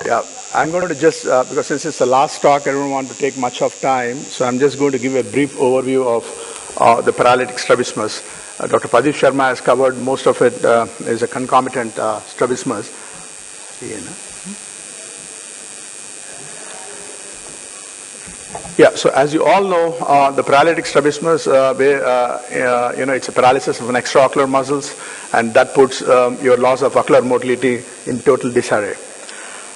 Yeah, I'm going to just, because since it's the last talk, I don't want to take much of time, so I'm just going to give a brief overview of the paralytic strabismus. Dr. Pradeep Sharma has covered most of it, is a concomitant strabismus. Yeah, so as you all know, the paralytic strabismus, it's a paralysis of an extraocular muscles, and that puts your loss of ocular motility in total disarray.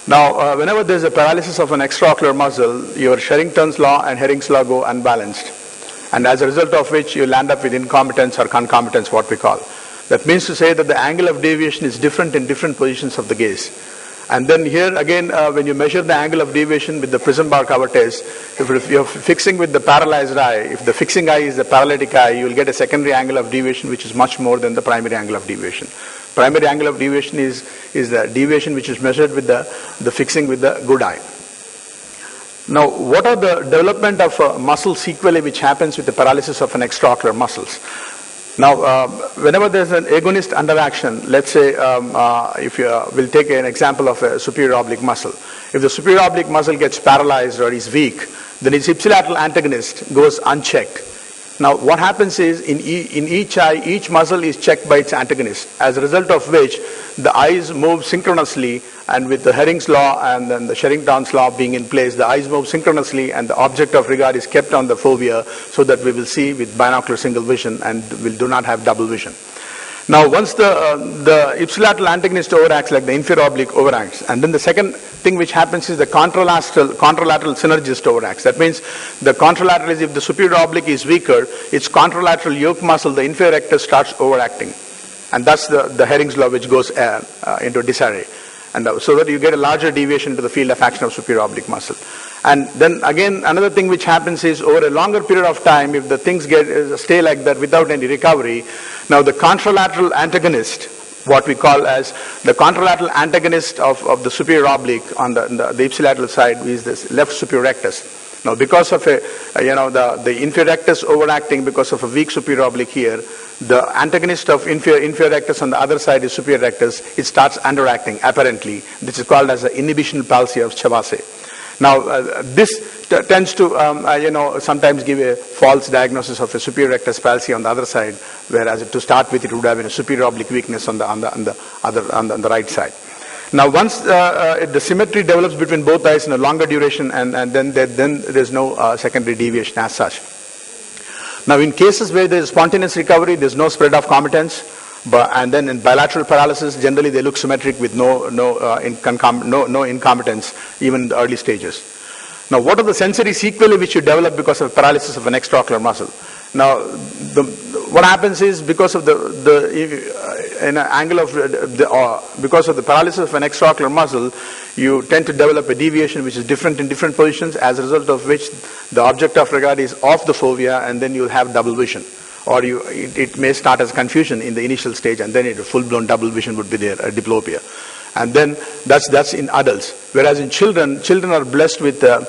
Now, whenever there's a paralysis of an extraocular muscle, your Sherrington's law and Herring's law go unbalanced. And as a result of which, you'll end up with incompetence or concomitance, what we call. That means to say that the angle of deviation is different in different positions of the gaze. And then here again, when you measure the angle of deviation with the prism bar cover test, if you're fixing with the paralyzed eye, if the fixing eye is the paralytic eye, you'll get a secondary angle of deviation which is much more than the primary angle of deviation. Primary angle of deviation is the deviation which is measured with the fixing with the good eye. Now, what are the development of muscle sequelae which happens with the paralysis of an extraocular muscles? Now, whenever there's an agonist underaction, let's say if we'll take an example of a superior oblique muscle. If the superior oblique muscle gets paralyzed or is weak, then its ipsilateral antagonist goes unchecked. Now, what happens is in each eye, each muscle is checked by its antagonist, as a result of which the eyes move synchronously, and with the Herring's law and then the Sherrington's law being in place, the eyes move synchronously and the object of regard is kept on the fovea so that we will see with binocular single vision and we do not have double vision. Now, once the ipsilateral antagonist overacts, like the inferior oblique overacts, and then the second thing which happens is the contralateral synergist overacts. That means the contralateral is, if the superior oblique is weaker, its contralateral yoke muscle, the inferior rectus, starts overacting. And that's the Herring's law which goes into disarray. And so that you get a larger deviation to the field of action of superior oblique muscle. And then again, another thing which happens is over a longer period of time, if the things stay like that without any recovery, now the contralateral antagonist, what we call as the contralateral antagonist of the superior oblique on the ipsilateral side is this left superior rectus. Now, because of the inferior rectus overacting because of a weak superior oblique here, the antagonist of inferior rectus on the other side is superior rectus. It starts underacting apparently. This is called as the inhibitional palsy of Chevasset. Now, this tends to, sometimes give a false diagnosis of a superior rectus palsy on the other side, whereas to start with, it would have been a superior oblique weakness on the right side. Now, once the symmetry develops between both eyes in a longer duration, and then there's no secondary deviation as such. Now, in cases where there is spontaneous recovery, there's no spread of comitance. And then in bilateral paralysis, generally they look symmetric with no incompetence, even in the early stages. Now, what are the sensory sequelae which you develop because of paralysis of an extraocular muscle? Now, what happens is because of because of the paralysis of an extraocular muscle, you tend to develop a deviation which is different in different positions, as a result of which the object of regard is off the fovea, and then you'll have double vision. Or it may start as confusion in the initial stage, and then a full-blown double vision would be there, a diplopia. And then that's in adults. Whereas in children are blessed with a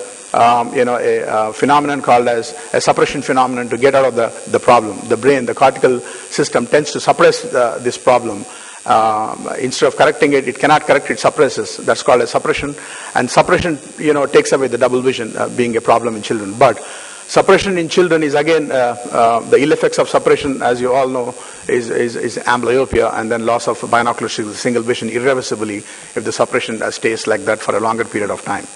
phenomenon called as a suppression phenomenon to get out of the problem. The brain, the cortical system tends to suppress this problem. Instead of correcting it, it cannot correct it, suppresses. That's called a suppression. And suppression, takes away the double vision being a problem in children. But suppression in children is again, the ill effects of suppression, as you all know, is amblyopia and then loss of binocular single vision irreversibly if the suppression stays like that for a longer period of time.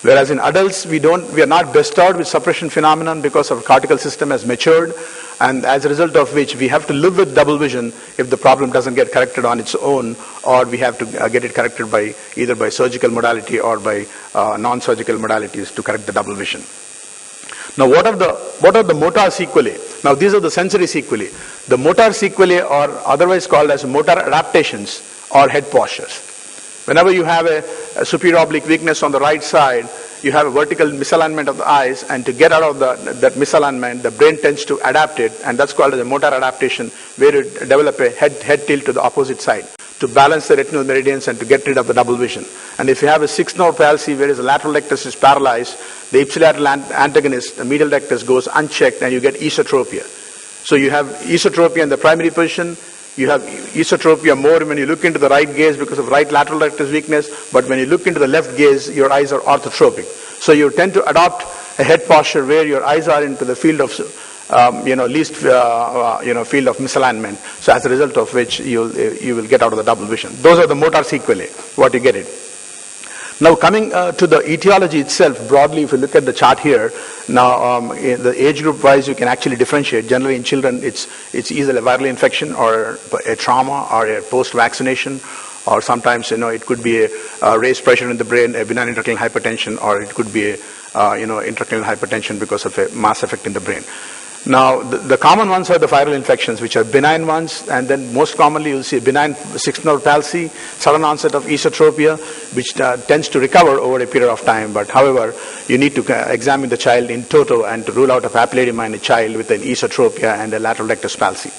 Whereas in adults, we are not bestowed with suppression phenomenon because our cortical system has matured, and as a result of which we have to live with double vision if the problem doesn't get corrected on its own, or we have to get it corrected by either by surgical modality or by non-surgical modalities to correct the double vision. Now, what are the motor sequelae? Now, these are the sensory sequelae. The motor sequelae are otherwise called as motor adaptations or head postures. Whenever you have a superior oblique weakness on the right side, you have a vertical misalignment of the eyes, and to get out of that misalignment, the brain tends to adapt it, and that's called as a motor adaptation, where you develop a head tilt to the opposite side to balance the retinal meridians and to get rid of the double vision. And if you have a sixth nerve palsy, whereas the lateral rectus is paralyzed, the ipsilateral antagonist, the medial rectus, goes unchecked, and you get esotropia. So you have esotropia in the primary position, You have esotropia more when you look into the right gaze because of right lateral rectus weakness, but when you look into the left gaze, your eyes are orthotropic. So you tend to adopt a head posture where your eyes are into the field of least field of misalignment. So as a result of which you will get out of the double vision. Those are the motor sequelae, what you get it. Now coming to the etiology itself, broadly, if you look at the chart here, now in the age group wise, you can actually differentiate. Generally in children, it's either a viral infection or a trauma or a post-vaccination, or sometimes it could be a raised pressure in the brain, a benign intracranial hypertension, or it could be a intracranial hypertension because of a mass effect in the brain. Now, the common ones are the viral infections, which are benign ones, and then most commonly you'll see benign sixth nerve palsy, sudden onset of esotropia, which tends to recover over a period of time. But however, you need to examine the child in toto and to rule out a papilledema in a child with an esotropia and a lateral rectus palsy.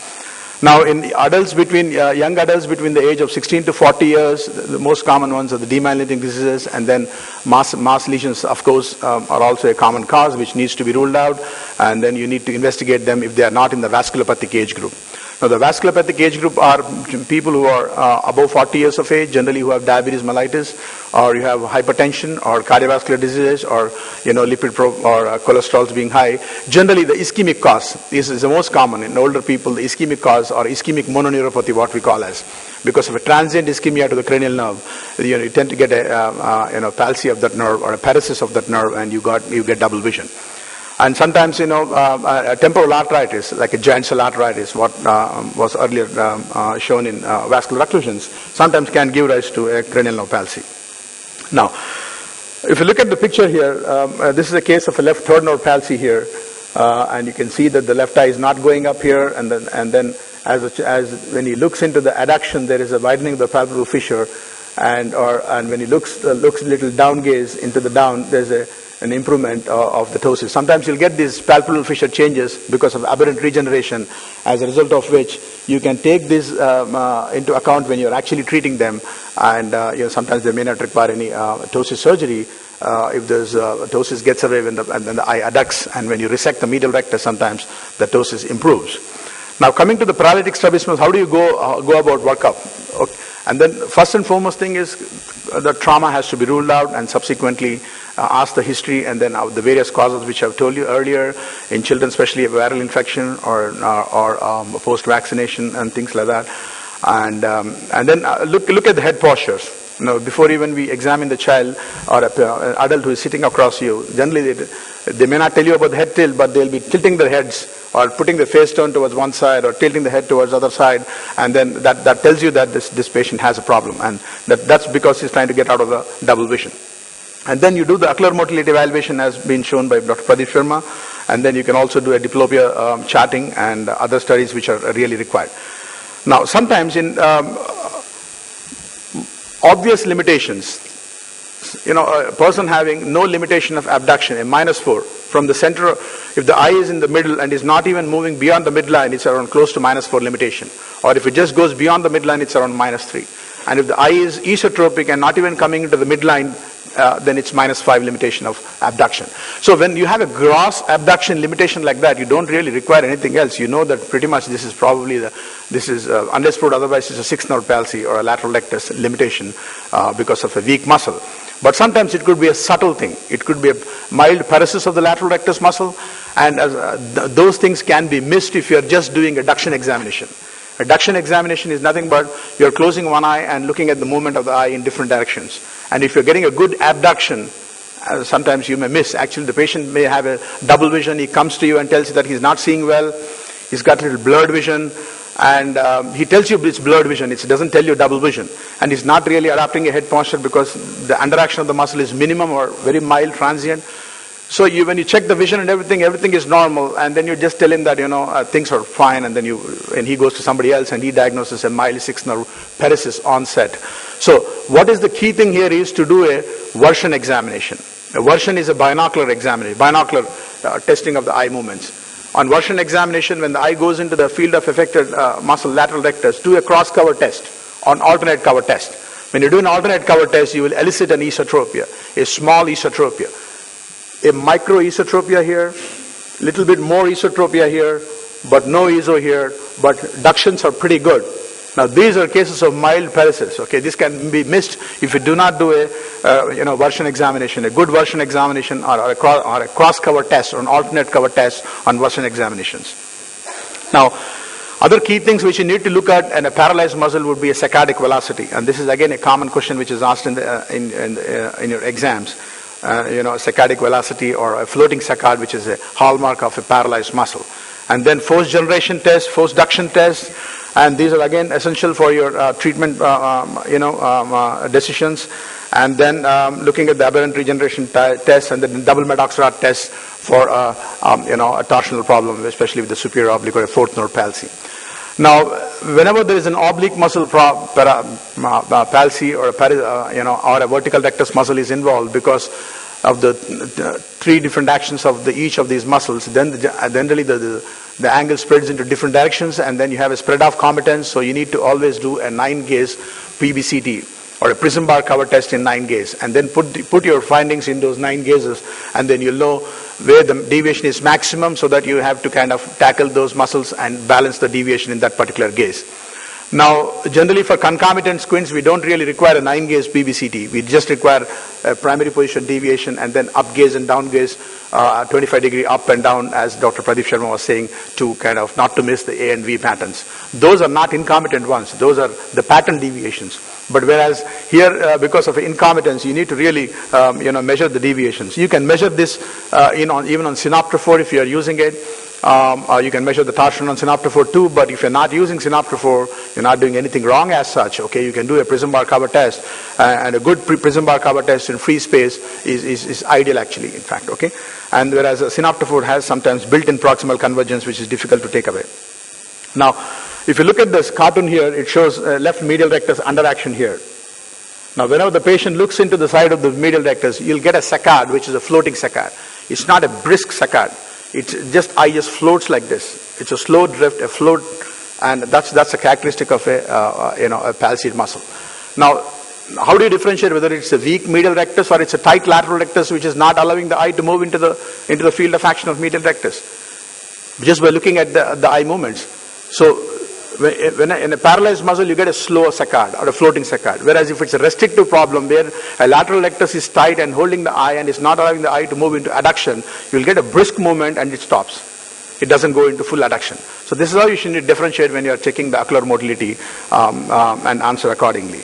Now, in adults young adults between the age of 16 to 40 years, the most common ones are the demyelinating diseases, and then mass lesions, of course, are also a common cause which needs to be ruled out, and then you need to investigate them if they are not in the vasculopathic age group. Now, the vasculopathic age group are people who are above 40 years of age, generally who have diabetes mellitus, or you have hypertension, or cardiovascular diseases, or lipid or cholesterols being high. Generally, the ischemic cause is the most common in older people. The ischemic cause, or ischemic mononeuropathy, what we call as, because of a transient ischemia to the cranial nerve, you tend to get a palsy of that nerve or a paresis of that nerve, and you get double vision. And sometimes, temporal arteritis, like a giant cell arteritis, what was earlier shown in vascular occlusions, sometimes can give rise to a cranial nerve palsy. Now, if you look at the picture here, this is a case of a left third nerve palsy here, and you can see that the left eye is not going up here, and then as when he looks into the adduction, there is a widening of the palpebral fissure, and when he looks a little down gaze into the down, there's an improvement of the ptosis. Sometimes you'll get these palpebral fissure changes because of aberrant regeneration, as a result of which you can take this into account when you're actually treating them, and sometimes they may not require any ptosis surgery if there's ptosis gets away and then the eye adducts, and when you resect the medial rectus, sometimes the ptosis improves. Now, coming to the paralytic strabismus, how do you go about workup? Okay. And then first and foremost thing is the trauma has to be ruled out, and subsequently ask the history, and then the various causes which I've told you earlier in children, especially a viral infection or post-vaccination and things like that. And then look at the head postures. Before even we examine the child or an adult who is sitting across you, generally they may not tell you about the head tilt, but they'll be tilting their heads or putting the face turned towards one side or tilting the head towards the other side, and then that tells you that this patient has a problem, and that's because he's trying to get out of the double vision. And then you do the ocular motility evaluation as been shown by Dr. Pradeep Sharma, and then you can also do a diplopia charting and other studies which are really required. Now, sometimes in obvious limitations, a person having no limitation of abduction, a -4, from the center, if the eye is in the middle and is not even moving beyond the midline, it's around close to -4 limitation. Or if it just goes beyond the midline, it's around -3. And if the eye is esotropic and not even coming into the midline, then it's -5 limitation of abduction. So when you have a gross abduction limitation like that, you don't really require anything else. You know that pretty much this is probably unless proved otherwise, it's a sixth nerve palsy or a lateral rectus limitation because of a weak muscle. But sometimes it could be a subtle thing. It could be a mild paresis of the lateral rectus muscle, and those things can be missed if you're just doing a adduction examination. Adduction examination is nothing but you're closing one eye and looking at the movement of the eye in different directions. And if you're getting a good abduction, sometimes you may miss. Actually, the patient may have a double vision. He comes to you and tells you that he's not seeing well. He's got a little blurred vision. And he tells you it's blurred vision. It doesn't tell you double vision. And he's not really adapting a head posture because the underaction of the muscle is minimum or very mild, transient. So when you check the vision and everything is normal, and then you just tell him that things are fine, and then he goes to somebody else and he diagnoses a mild sixth nerve paresis onset. So what is the key thing here is to do a version examination. A version is a binocular examination, binocular testing of the eye movements. On version examination, when the eye goes into the field of affected muscle, lateral rectus, do a cross cover test on alternate cover test. When you do an alternate cover test, you will elicit an esotropia, a small esotropia. A micro esotropia here, little bit more esotropia here, but no eso here, but ductions are pretty good. Now these are cases of mild paresis. Okay, this can be missed if you do not do a version examination, a good version examination, or a cross cover test or an alternate cover test on version examinations. Now, other key things which you need to look at in a paralyzed muscle would be a saccadic velocity, and this is again a common question which is asked in your exams. Saccadic velocity or a floating saccade, which is a hallmark of a paralyzed muscle. And then force generation test, force duction test, and these are again essential for your treatment, decisions. And then looking at the aberrant regeneration test, and then double Maddox rod test for a torsional problem, especially with the superior oblique or a fourth nerve palsy. Now, whenever there is an oblique muscle palsy or a vertical rectus muscle is involved because of the three different actions of each of these muscles, then generally the angle spreads into different directions, and then you have a spread of commitance. So you need to always do a 9-gaze PBCT or a prism bar cover test in 9-gaze, and then put your findings in those 9 gazes, and then you'll know where the deviation is maximum, so that you have to kind of tackle those muscles and balance the deviation in that particular gaze. Now, generally for concomitant squints, we don't really require a 9-gaze PBCT. We just require a primary position deviation and then up gaze and down gaze, 25-degree up and down, as Dr. Pradeep Sharma was saying, to kind of not to miss the A and V patterns. Those are not incomitant ones. Those are the pattern deviations. But whereas here, because of incomitance, you need to really, measure the deviations. You can measure this even on synoptophore if you are using it. You can measure the torsion on synoptophore too, but if you're not using synoptophore, you're not doing anything wrong as such. Okay, you can do a prism bar cover test, and a good prism bar cover test in free space is ideal actually, in fact. Okay, and whereas a synoptophore has sometimes built-in proximal convergence, which is difficult to take away. Now, if you look at this cartoon here, it shows left medial rectus under action here. Now, whenever the patient looks into the side of the medial rectus, you'll get a saccade, which is a floating saccade. It's not a brisk saccade. It's just eye just floats like this. It's a slow drift, a float, and that's a characteristic of a palsied muscle. Now, how do you differentiate whether it's a weak medial rectus or it's a tight lateral rectus, which is not allowing the eye to move into the field of action of medial rectus? Just by looking at the eye movements. So, in a paralyzed muscle, you get a slow saccade or a floating saccade. Whereas if it's a restrictive problem where a lateral rectus is tight and holding the eye and is not allowing the eye to move into adduction, you'll get a brisk movement and it stops. It doesn't go into full adduction. So this is how you should differentiate when you're checking the ocular motility and answer accordingly.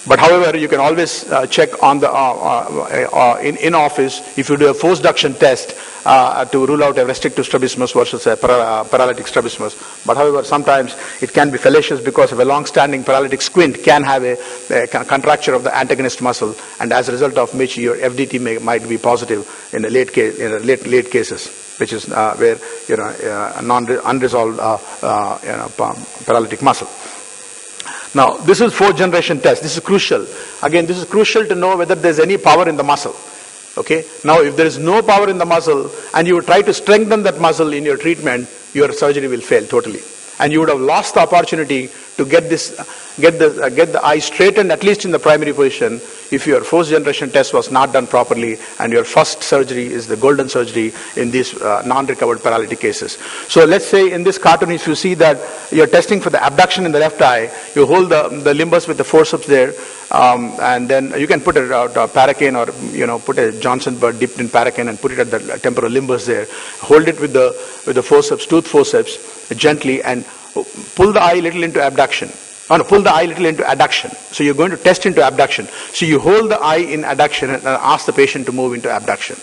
But however, you can always check on the in office if you do a force duction test to rule out a restrictive strabismus versus a paralytic strabismus. But however, sometimes it can be fallacious because of a long-standing paralytic squint can have a contracture of the antagonist muscle, and as a result of which your FDT might be positive in the late cases, which is where unresolved paralytic muscle. Now, this is fourth generation test. This is crucial. Again, this is crucial to know whether there's any power in the muscle. Okay. Now, if there is no power in the muscle and you try to strengthen that muscle in your treatment, your surgery will fail totally, and you would have lost the opportunity to get the eye straightened, at least in the primary position, if your fourth generation test was not done properly, and your first surgery is the golden surgery in these non-recovered paralytic cases. So let's say in this cartoon, if you see that you're testing for the abduction in the left eye, you hold the limbus with the forceps there, and then you can put a paracane or put a Johnson bird dipped in paracane and put it at the temporal limbus there. Hold it with the forceps, tooth forceps, gently, and pull the eye a little into abduction. Pull the eye a little into adduction. So you're going to test into abduction. So you hold the eye in adduction and ask the patient to move into abduction.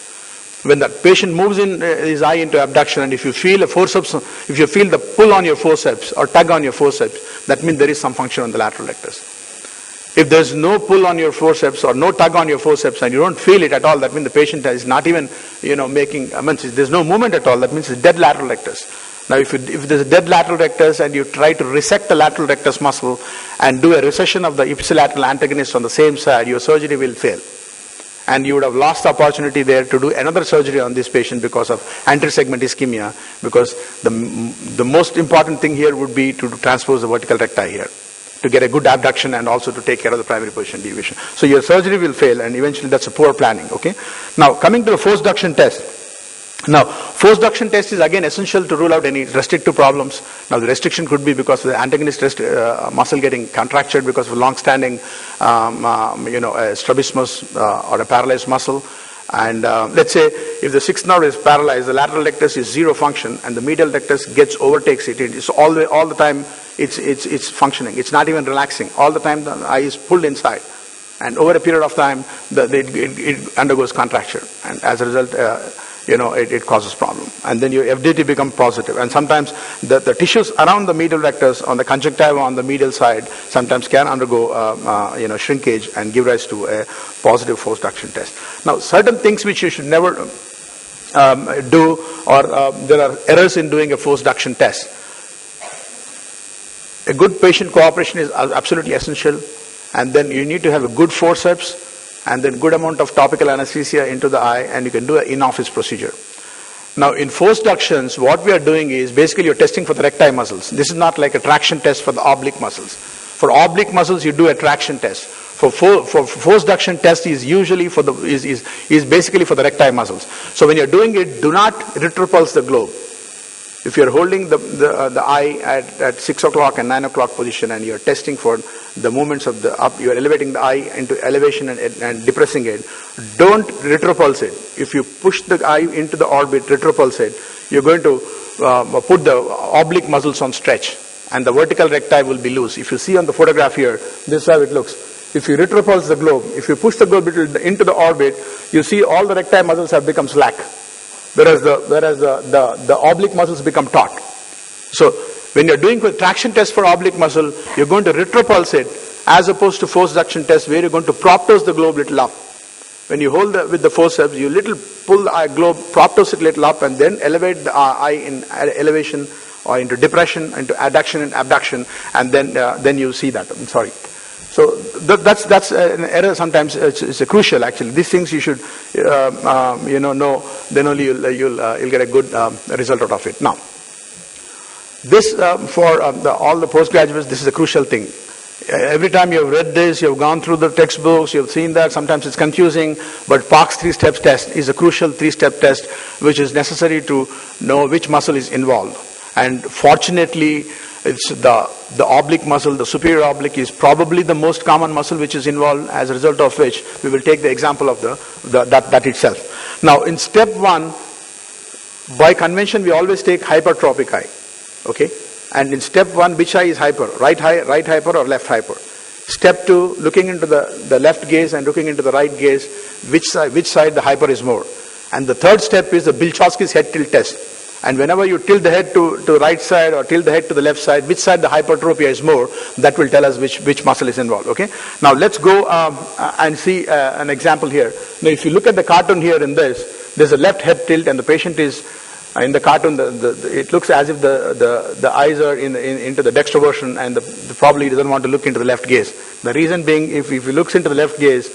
When the patient moves in his eye into abduction, and if you feel if you feel the pull on your forceps or tug on your forceps, that means there is some function on the lateral rectus. If there's no pull on your forceps or no tug on your forceps and you don't feel it at all, that means the patient is not even there's no movement at all. That means it's dead lateral rectus. Now, if there's a dead lateral rectus and you try to resect the lateral rectus muscle and do a recession of the ipsilateral antagonist on the same side, your surgery will fail. And you would have lost the opportunity there to do another surgery on this patient because of anterior segment ischemia, because the most important thing here would be to transpose the vertical recti here, to get a good abduction and also to take care of the primary position deviation. So your surgery will fail, and eventually that's a poor planning. Okay. Now, coming to the force duction test. Now, force duction test is again essential to rule out any restrictive problems. Now, the restriction could be because of the antagonist muscle getting contractured because of a long-standing, strabismus or a paralyzed muscle. And let's say if the sixth nerve is paralyzed, the lateral rectus is zero function, and the medial rectus overtakes it. It's all the time. It's functioning. It's not even relaxing. All the time the eye is pulled inside, and over a period of time, it undergoes contracture, and as a result, it causes problem. And then your FDT becomes positive. And sometimes the tissues around the medial rectus on the conjunctiva on the medial side sometimes can undergo shrinkage and give rise to a positive force duction test. Now, certain things which you should never do, or there are errors in doing a force duction test. A good patient cooperation is absolutely essential, and then you need to have a good forceps, and then good amount of topical anesthesia into the eye, and you can do an in-office procedure. Now, in force ductions, what we are doing is basically you're testing for the recti muscles. This is not like a traction test for the oblique muscles. For oblique muscles, you do a traction test. For force duction test is usually is basically for the recti muscles. So when you're doing it, do not retropulse the globe. If you're holding the eye at 6 o'clock and 9 o'clock position, and you're testing for the movements of the up, you're elevating the eye into elevation and depressing it, don't retropulse it. If you push the eye into the orbit, retropulse it, you're going to put the oblique muscles on stretch, and the vertical recti will be loose. If you see on the photograph here, this is how it looks. If you retropulse the globe, if you push the globe into the orbit, you see all the recti muscles have become slack, whereas the oblique muscles become taut. So when you're doing a traction test for oblique muscle, you're going to retropulse it, as opposed to force duction test where you're going to proptose the globe little up. When you hold with the forceps, you pull the eye globe, proptose it little up, and then elevate the eye in elevation or into depression, into adduction and abduction, and then you see that. I'm sorry. So that's an error. Sometimes it's a crucial. Actually, these things you should know. Then only you'll get a good result out of it. Now, this for all the postgraduates, this is a crucial thing. Every time you've read this, you've gone through the textbooks, you've seen that. Sometimes it's confusing, but Parkes 3-step test is a crucial 3-step test which is necessary to know which muscle is involved. And fortunately, it's the oblique muscle, the superior oblique is probably the most common muscle which is involved, as a result of which we will take the example of that itself. Now, in step 1, by convention, we always take hypertropic eye. Okay? And in step 1, which eye is hyper? Right hyper or left hyper? Step 2, looking into the left gaze and looking into the right gaze, which side the hyper is more? And the third step is the Bilchowski's head tilt test. And whenever you tilt the head to the right side or tilt the head to the left side, which side the hypertropia is more, that will tell us which muscle is involved. Okay? Now let's go and see an example here. Now if you look at the cartoon here in this, there's a left head tilt, and the patient is in the cartoon. It looks as if the eyes are into the dextroversion, and probably doesn't want to look into the left gaze. The reason being, if he looks into the left gaze,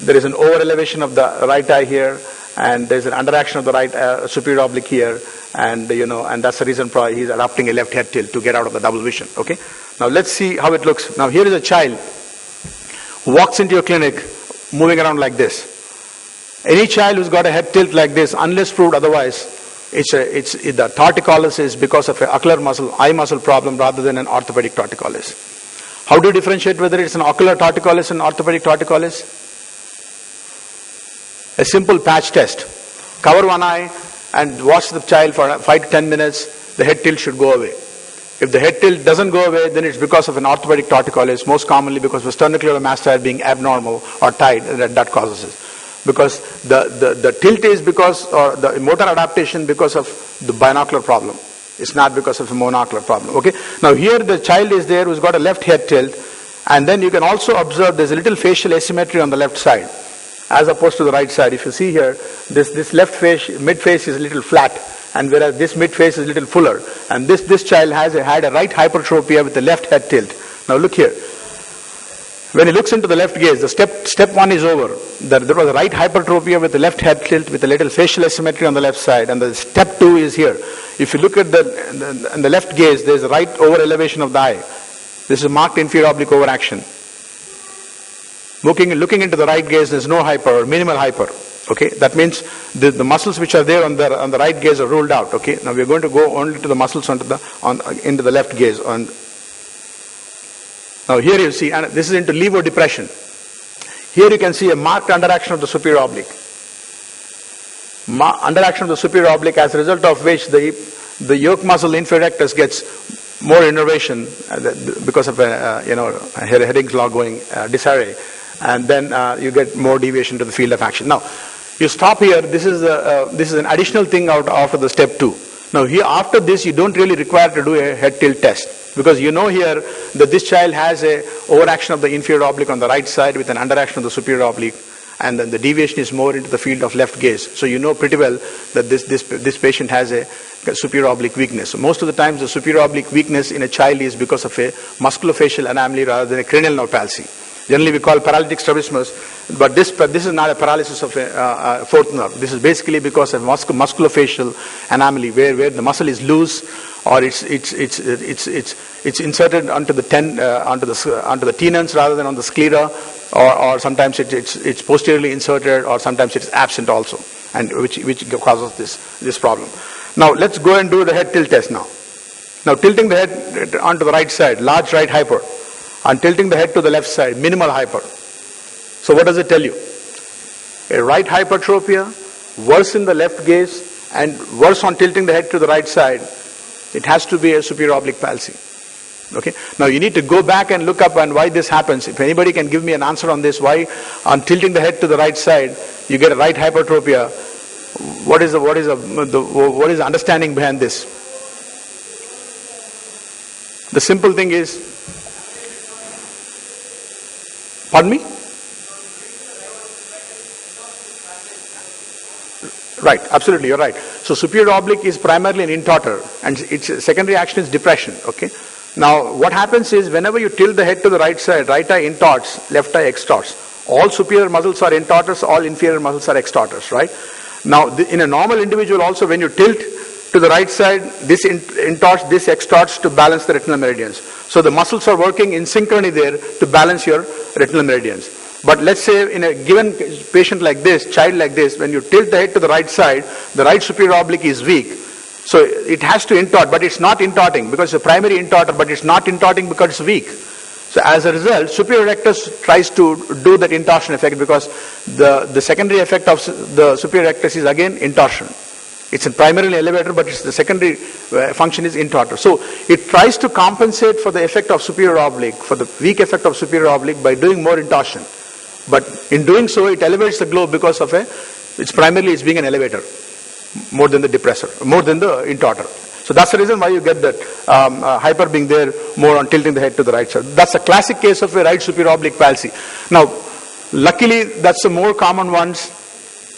there is an over elevation of the right eye here, and there's an underaction of the right superior oblique here, and and that's the reason probably he's adopting a left head tilt to get out of the double vision. Okay. Now let's see how it looks. Now here is a child who walks into your clinic moving around like this. Any child who's got a head tilt like this, unless proved otherwise, the torticollis is because of an ocular muscle, eye muscle problem rather than an orthopedic torticollis. How do you differentiate whether it's an ocular torticollis and orthopedic torticollis? A simple patch test. Cover one eye and watch the child for 5 to 10 minutes. The head tilt should go away. If the head tilt doesn't go away, then it's because of an orthopedic torticollis, most commonly because of sternocleidomastoid mastoid being abnormal or tight, that causes it. Because the tilt is because, or the motor adaptation because of the binocular problem. It's not because of a monocular problem. Okay. Now here the child is there who's got a left head tilt, and then you can also observe there's a little facial asymmetry on the left side, as opposed to the right side. If you see here, this left face, mid face is a little flat, and whereas this mid face is a little fuller. And this child had a right hypertropia with the left head tilt. Now look here. When he looks into the left gaze, the step 1 is over. There was a right hypertropia with the left head tilt with a little facial asymmetry on the left side, and the step 2 is here. If you look at the left gaze, there's a right over elevation of the eye. This is marked inferior oblique overaction. Looking into the right gaze, there's no hyper or minimal hyper. Okay, that means the muscles which are there on the right gaze are ruled out. Okay, now we are going to go only to the muscles into the left gaze. Now here you see, and this is into levo depression. Here you can see a marked underaction of the superior oblique. Underaction of the superior oblique, as a result of which the yoke muscle inferior rectus gets more innervation because of Hering's law going disarray, and then you get more deviation to the field of action. Now you stop here. This is an additional thing after the step 2. Now here, after this, you don't really require to do a head tilt test, because you know here that this child has a overaction of the inferior oblique on the right side with an underaction of the superior oblique, and then the deviation is more into the field of left gaze. So you know pretty well that this patient has a superior oblique weakness. So most of the times the superior oblique weakness in a child is because of a musculofacial anomaly rather than a cranial nerve palsy. Generally we call paralytic strabismus, but this is not a paralysis of a fourth nerve. This is basically because of musculofacial anomaly where the muscle is loose, or it's inserted onto the tenons rather than on the sclera, or sometimes it's posteriorly inserted, or sometimes it's absent also, and which causes this problem. Now let's go and do the head tilt test now. Now tilting the head onto the right side, large right hyper, and tilting the head to the left side, minimal hyper. So what does it tell you? A right hypertropia, worse in the left gaze, and worse on tilting the head to the right side. It has to be a superior oblique palsy. Okay. Now you need to go back and look up and why this happens. If anybody can give me an answer on this, why on tilting the head to the right side you get a right hypertropia, what is the understanding behind this? The simple thing is, pardon me? Right, absolutely, you're right. So superior oblique is primarily an intorter, and its secondary action is depression. Okay. Now what happens is, whenever you tilt the head to the right side, right eye intorts, left eye extorts. All superior muscles are intorters, all inferior muscles are extorters, right? Now in a normal individual also, when you tilt to the right side, this intorts, this extorts to balance the retinal meridians. So the muscles are working in synchrony there to balance your retinal meridians. But let's say in a given patient like this, child like this, when you tilt the head to the right side, the right superior oblique is weak. So it has to intort, but it's not intorting because it's a primary intorter, but it's not intorting because it's weak. So as a result, superior rectus tries to do that intorsion effect, because the secondary effect of the superior rectus is again intorsion. It's a primarily elevator, but the secondary function is intorter. So it tries to compensate for the effect of superior oblique, for the weak effect of superior oblique, by doing more intorsion. But in doing so, it elevates the globe because of it's being an elevator more than the depressor, more than the intorter. So that's the reason why you get that hyper being there more on tilting the head to the right side. That's a classic case of a right superior oblique palsy. Now, luckily, that's the more common ones.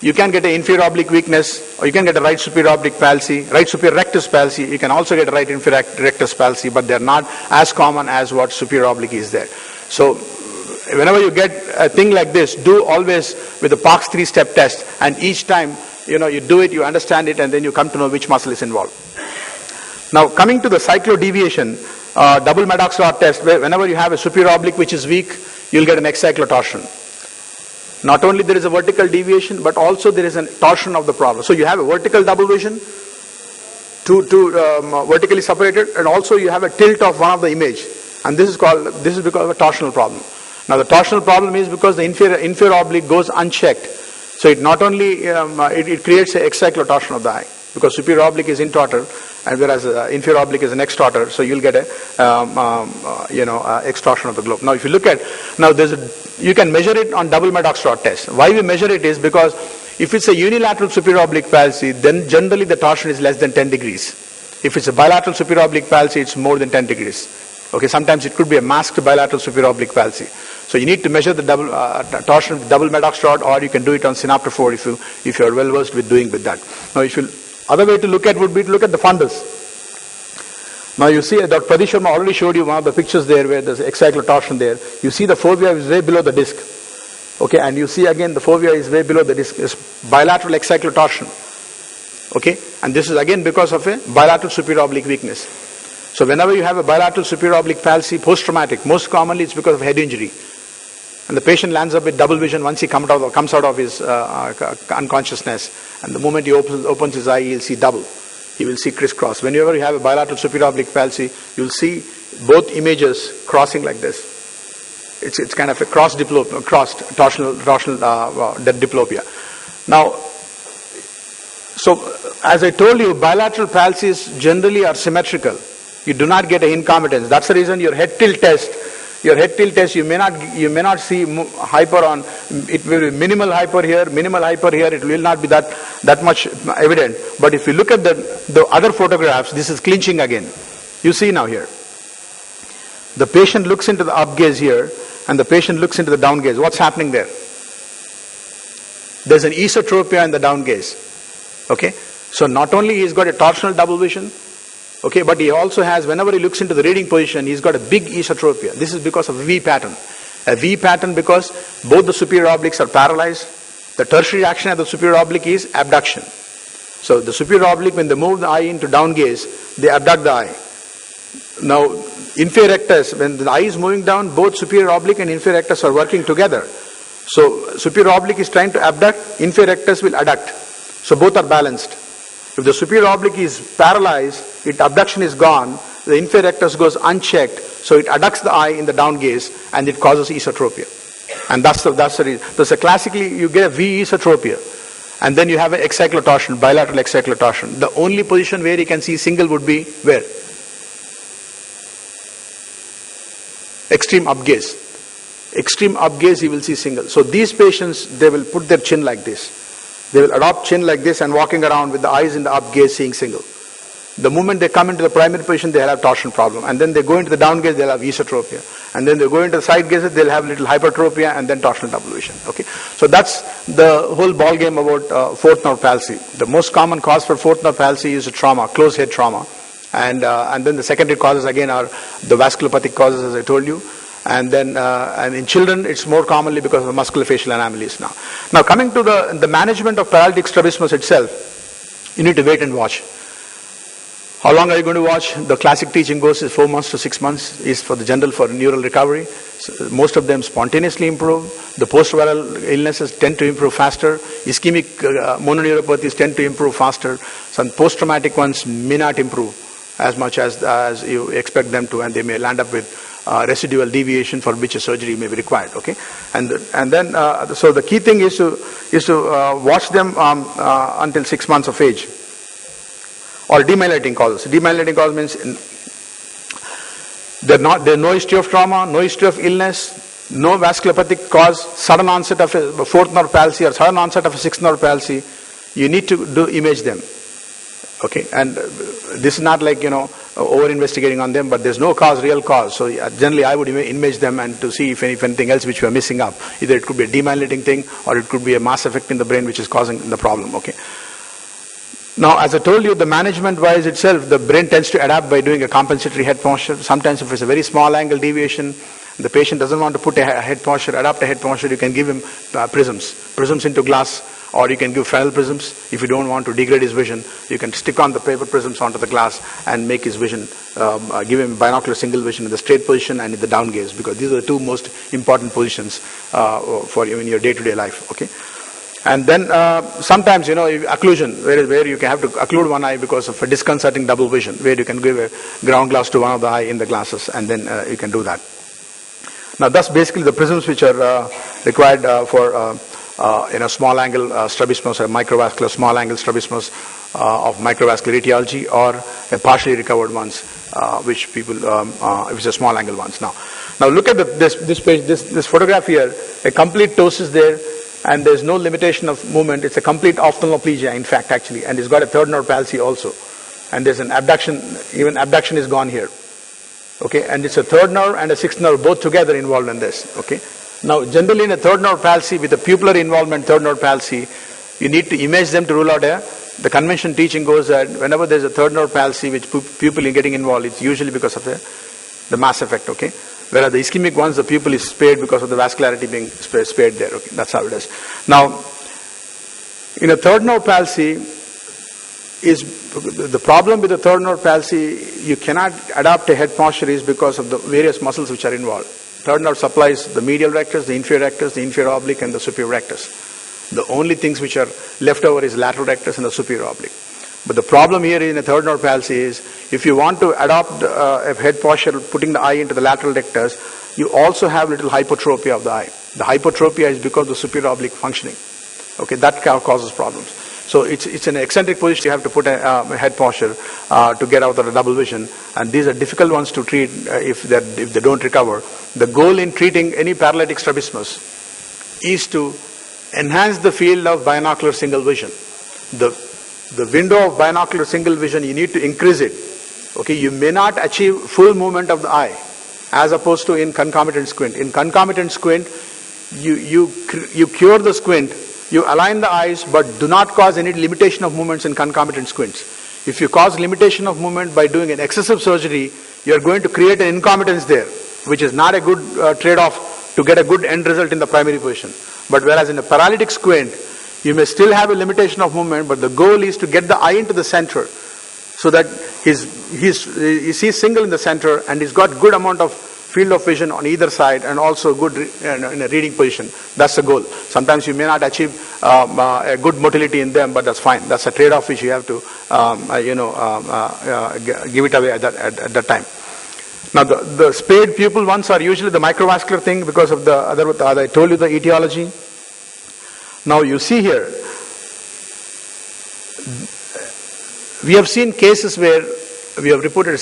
You can get an inferior oblique weakness, or you can get a right superior oblique palsy, right superior rectus palsy. You can also get a right inferior rectus palsy, but they're not as common as what superior oblique is there. So whenever you get a thing like this, do always with the Parkes 3-step test, and each time you do it, you understand it, and then you come to know which muscle is involved. Now coming to the cyclodeviation, double Maddox rod test, where whenever you have a superior oblique which is weak, you'll get an excyclotorsion. Not only there is a vertical deviation, but also there is a torsion of the problem. So you have a vertical double vision, two vertically separated, and also you have a tilt of one of the image, and this is because of a torsional problem. Now the torsional problem is because the inferior oblique goes unchecked. So it not only it creates an excyclotorsion of the eye, because superior oblique is intorter, and whereas inferior oblique is an extorter. So you'll get a extortion of the globe. Now if you look at you can measure it on double Maddox rod test. Why we measure it is because if it's a unilateral superior oblique palsy, then generally the torsion is less than 10 degrees. If it's a bilateral superior oblique palsy, it's more than 10 degrees. Okay, sometimes it could be a masked bilateral superior oblique palsy. So you need to measure the torsion with double Maddox rod, or you can do it on synaptophore if you are well versed with doing with that. Now, other way to look at would be to look at the fundus. Now you see, Dr. Pradeep Sharma already showed you one of the pictures there where there's excyclotorsion there. You see the fovea is way below the disc. Okay, and you see again the fovea is way below the disc. It's bilateral excyclotorsion. Okay, and this is again because of a bilateral superior oblique weakness. So whenever you have a bilateral superior oblique palsy, post-traumatic, most commonly it's because of head injury. And the patient lands up with double vision once he comes out of his unconsciousness. And the moment he opens his eye, he'll see double. He will see crisscross. Whenever you have a bilateral superior oblique palsy, you'll see both images crossing like this. It's kind of a crossed torsional diplopia. Now, so as I told you, bilateral palsies generally are symmetrical. You do not get a incompetence. That's the reason your head tilt test, you may not see hyper on, it will be minimal hyper here, it will not be that much evident. But if you look at the other photographs, this is clinching again. You see now here. The patient looks into the up gaze here, and the patient looks into the down gaze. What's happening there? There's an esotropia in the down gaze. Okay? So not only he's got a torsional double vision, okay, but he also has, whenever he looks into the reading position, he's got a big esotropia. This is because of V pattern. A V pattern because both the superior obliques are paralyzed. The tertiary action of the superior oblique is abduction. So the superior oblique, when they move the eye into down gaze, they abduct the eye. Now, inferior rectus, when the eye is moving down, both superior oblique and inferior rectus are working together. So superior oblique is trying to abduct, inferior rectus will adduct. So both are balanced. If the superior oblique is paralyzed, its abduction is gone, the inferior rectus goes unchecked, so it adducts the eye in the down gaze and it causes esotropia. And that's the reason. So classically you get a V esotropia, and then you have an excyclotorsion, bilateral excyclotorsion. The only position where you can see single would be where? Extreme up gaze. Extreme up gaze you will see single. So these patients, they will put their chin like this. They will adopt chin like this and walking around with the eyes in the up gaze seeing single. The moment they come into the primary position, they'll have torsion problem. And then they go into the down gaze, they'll have esotropia. And then they go into the side gaze, they'll have little hypertropia and then torsional double vision. Okay, so that's the whole ball game about fourth nerve palsy. The most common cause for fourth nerve palsy is trauma, closed head trauma. And then the secondary causes again are the vasculopathic causes, as I told you. And then and in children, it's more commonly because of musculofacial anomalies now. Now coming to the management of paralytic strabismus itself, you need to wait and watch. How long are you going to watch? The classic teaching goes is 4 months to 6 months is for the general for neural recovery. So most of them spontaneously improve. The post-viral illnesses tend to improve faster. Ischemic mononeuropathies tend to improve faster. Some post-traumatic ones may not improve as much as you expect them to, and they may land up with residual deviation for which a surgery may be required. Okay, and then so the key thing is to watch them until 6 months of age. Or demyelinating causes. Demyelinating cause means there's no history of trauma, no history of illness, no vasculopathic cause, sudden onset of a fourth nerve palsy or sudden onset of a sixth nerve palsy. You need to image them. Okay, and this is not like over investigating on them, but there's no real cause. So generally, I would image them and to see if anything else which we are missing up. Either it could be a demyelinating thing or it could be a mass effect in the brain which is causing the problem. Okay. Now, as I told you, the management-wise itself, the brain tends to adapt by doing a compensatory head posture. Sometimes if it's a very small angle deviation, the patient doesn't want to put a head posture, adapt a head posture, you can give him prisms into glass, or you can give Fresnel prisms. If you don't want to degrade his vision, you can stick on the paper prisms onto the glass and make his vision, give him binocular single vision in the straight position and in the down gaze, because these are the two most important positions for you in your day-to-day life. Okay. And then sometimes, occlusion, where you can have to occlude one eye because of a disconcerting double vision, where you can give a ground glass to one of the eye in the glasses, and then you can do that. Now, that's basically the prisms which are required for small angle strabismus or microvascular small angle strabismus of microvascular etiology, or a partially recovered ones, which people, if it's a small angle ones. Now look at this page, this photograph here. A complete ptosis there. And there's no limitation of movement. It's a complete ophthalmoplegia, in fact, actually. And it's got a third nerve palsy also. And there's an abduction, even abduction is gone here. Okay, and it's a third nerve and a sixth nerve both together involved in this. Okay. Now, generally in a third nerve palsy, with a pupillar involvement third nerve palsy, you need to image them to rule out the convention teaching goes that whenever there's a third nerve palsy which pupil is getting involved, it's usually because of the mass effect. Okay. Whereas the ischemic ones, the pupil is spared because of the vascularity being spared there. Okay, that's how it is. Now, in a third nerve palsy, the problem with the third nerve palsy, you cannot adapt a head posture is because of the various muscles which are involved. Third nerve supplies the medial rectus, the inferior oblique, and the superior rectus. The only things which are left over is lateral rectus and the superior oblique. But the problem here in a third nerve palsy is, if you want to adopt a head posture, putting the eye into the lateral rectus, you also have little hypertropia of the eye. The hypertropia is because of the superior oblique functioning. Okay, that causes problems. So it's an eccentric position. You have to put a head posture to get out of the double vision, and these are difficult ones to treat if they don't recover. The goal in treating any paralytic strabismus is to enhance the field of binocular single vision. The window of binocular single vision, you need to increase it. Okay, you may not achieve full movement of the eye, as opposed to in concomitant squint. In concomitant squint, you cure the squint. You align the eyes, but do not cause any limitation of movements in concomitant squints. If you cause limitation of movement by doing an excessive surgery, you are going to create an incompetence there, which is not a good trade-off to get a good end result in the primary position. But whereas in a paralytic squint, you may still have a limitation of movement, but the goal is to get the eye into the center, so that he's single in the center, and he's got good amount of field of vision on either side, and also good in a reading position. That's the goal. Sometimes you may not achieve a good motility in them, but that's fine. That's a trade-off which you have to give it away at that time. Now the spade pupil ones are usually the microvascular thing because of the other. I told you the etiology. Now you see here, we have seen cases where we have reported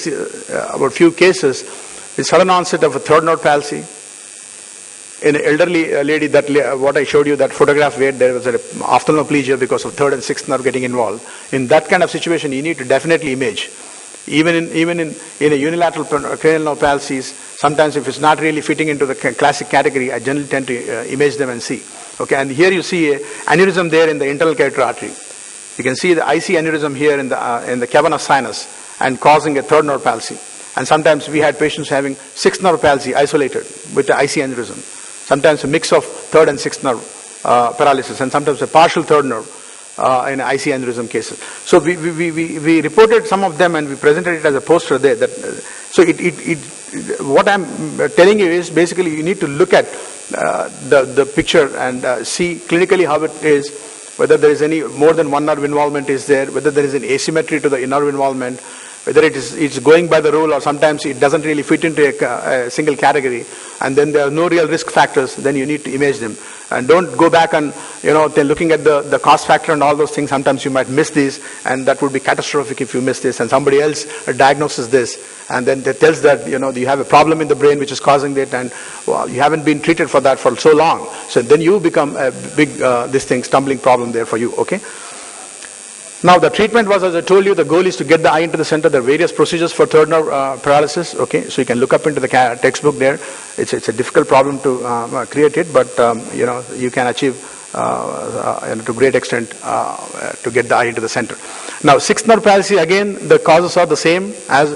about few cases with sudden onset of a third nerve palsy in an elderly lady. What I showed you, that photograph where there was an ophthalmoplegia because of third and sixth nerve getting involved. In that kind of situation, you need to definitely image. Even in a unilateral cranial nerve palsies, sometimes if it's not really fitting into the classic category, I generally tend to image them and see. Okay, and here you see an aneurysm there in the internal carotid artery. You can see the IC aneurysm here in the cavernous sinus and causing a third nerve palsy. And sometimes we had patients having sixth nerve palsy isolated with the IC aneurysm. Sometimes a mix of third and sixth nerve paralysis, and sometimes a partial third nerve in IC aneurysm cases. So we reported some of them, and we presented it as a poster there. So what I'm telling you is basically you need to look at the picture and see clinically how it is, whether there is any more than one nerve involvement is there, whether there is an asymmetry to the nerve involvement, whether it's going by the rule or sometimes it doesn't really fit into a single category, and then there are no real risk factors, then you need to image them. And don't go back and, they're looking at the cost factor and all those things. Sometimes you might miss these, and that would be catastrophic if you miss this, and somebody else diagnoses this, and then they tells that, you have a problem in the brain which is causing it, and you haven't been treated for that for so long. So then you become a big, stumbling problem there for you, okay? Now the treatment was, as I told you, the goal is to get the eye into the center. There are various procedures for third nerve paralysis. Okay, so you can look up into the textbook there. It's a difficult problem to create it, but you can achieve to great extent to get the eye into the center. Now sixth nerve palsy, again the causes are the same as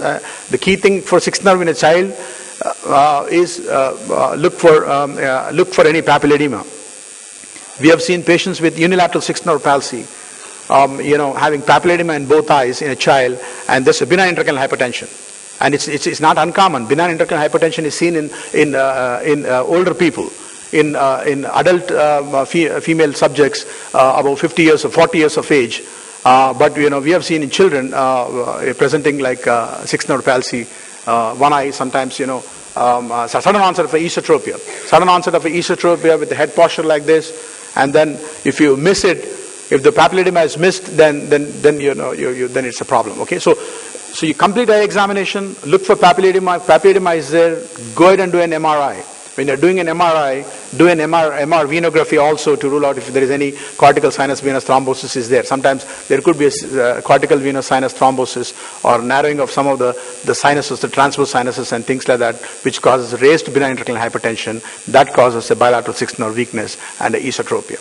the key thing for sixth nerve in a child is look for any papilledema. We have seen patients with unilateral sixth nerve palsy. Having papilledema in both eyes in a child, and there's a benign intracranial hypertension, and it's not uncommon. Benign intracranial hypertension is seen in older people, in adult female subjects about 50 years or 40 years of age. But we have seen in children presenting like sixth nerve palsy, one eye sometimes. Sudden onset of esotropia. Sudden onset of esotropia with the head posture like this, and then if you miss it. If the papilledema is missed, then it's a problem. Okay, so you complete eye examination, look for papilledema. If papilledema is there, go ahead and do an MRI. When you're doing an MRI, do an MR venography also to rule out if there is any cortical sinus venous thrombosis is there. Sometimes there could be a cortical venous sinus thrombosis or narrowing of some of the sinuses, the transverse sinuses and things like that, which causes raised benign intracranial hypertension. That causes a bilateral sixth nerve weakness and a esotropia.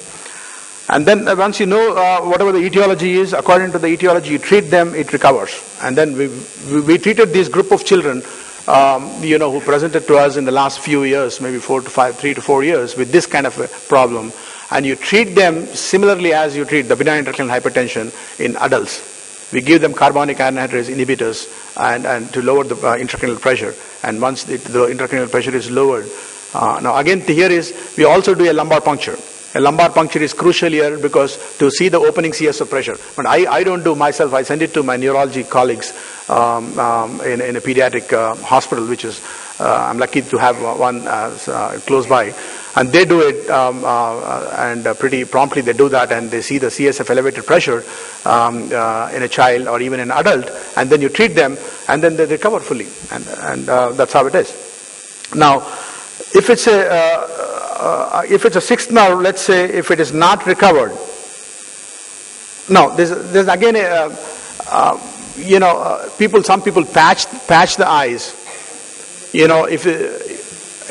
And then once you know whatever the etiology is, according to the etiology, you treat them, it recovers. And then we treated this group of children, who presented to us in the last few years, maybe 3 to 4 years, with this kind of a problem. And you treat them similarly as you treat the benign intracranial hypertension in adults. We give them carbonic iron anhydrase inhibitors and to lower the intracranial pressure. And once the intracranial pressure is lowered, Now again, here is, we also do a lumbar puncture. A lumbar puncture is crucial here because to see the opening CS of pressure. But I don't do myself, I send it to my neurology colleagues in a pediatric hospital, which is, I'm lucky to have one close by. And they do it, and pretty promptly they do that, and they see the CSF elevated pressure in a child or even an adult, and then you treat them, and then they recover fully, and that's how it is. Now, if it's a sixth nerve, let's say, if it is not recovered. Now, there's again some people patch the eyes.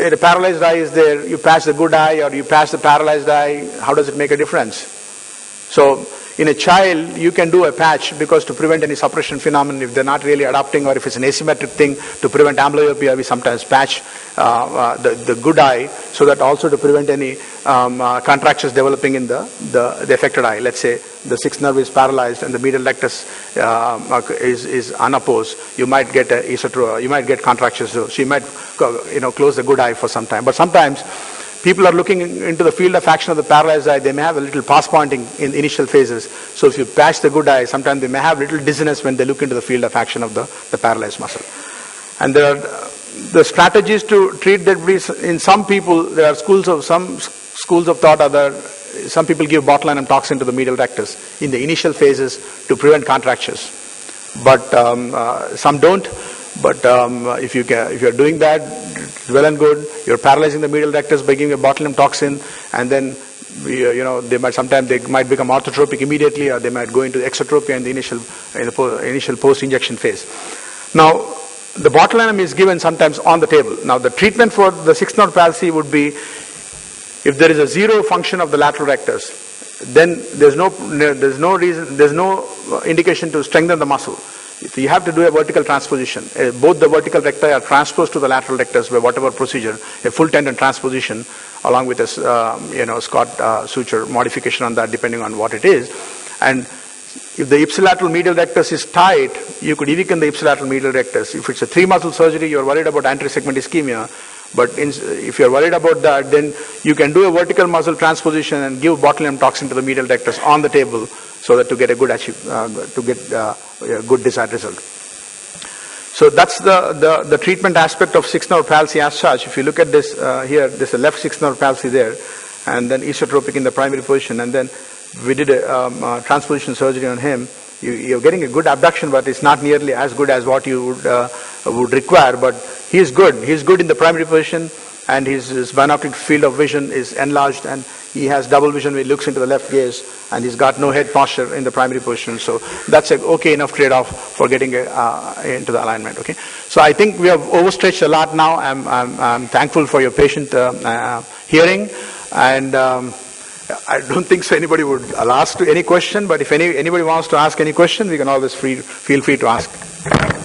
If a paralyzed eye is there, you patch the good eye or you patch the paralyzed eye, how does it make a difference? So in a child, you can do a patch because to prevent any suppression phenomenon, if they're not really adapting, or if it's an asymmetric thing, to prevent amblyopia, we sometimes patch the good eye, so that also to prevent any contractions developing in the affected eye. Let's say the sixth nerve is paralyzed and the medial rectus is unopposed. You might get you might get contractions. So you might close the good eye for some time. But sometimes people are looking into the field of action of the paralyzed eye. They may have a little pass pointing in initial phases. So if you patch the good eye, sometimes they may have little dizziness when they look into the field of action of the paralyzed muscle. And there are the strategies to treat that. In some people, there are some schools of thought. Some people give botulinum toxin to the medial rectus in the initial phases to prevent contractures, but some don't. But if you're doing that, well and good. You're paralyzing the medial rectus by giving a botulinum toxin, and then they might become orthotropic immediately, or they might go into exotropia in the initial post-injection phase. Now, the botulinum is given sometimes on the table. Now, the treatment for the sixth nerve palsy would be, if there is a zero function of the lateral rectus, then there's no indication to strengthen the muscle. You have to do a vertical transposition. Both the vertical recti are transposed to the lateral rectus by whatever procedure, a full tendon transposition, along with a Scott suture modification on that, depending on what it is. And if the ipsilateral medial rectus is tight, you could weaken the ipsilateral medial rectus. If it's a 3-muscle surgery, you're worried about anterior segment ischemia. But if you're worried about that, then you can do a vertical muscle transposition and give botulinum toxin to the medial rectus on the table, so that to get a good desired result. So that's the treatment aspect of sixth nerve palsy as such. If you look at this here, there's a left sixth nerve palsy there, and then esotropic in the primary position, and then we did a transposition surgery on him. You're getting a good abduction, but it's not nearly as good as what you would require. But he's good. He's good in the primary position, and his binocular field of vision is enlarged, and he has double vision when he looks into the left gaze, and he's got no head posture in the primary position. So that's an okay enough trade-off for getting into the alignment. Okay. So I think we have overstretched a lot now. I'm thankful for your patient hearing, and I don't think so anybody I'll ask any question, but if anybody wants to ask any question, we can always feel free to ask.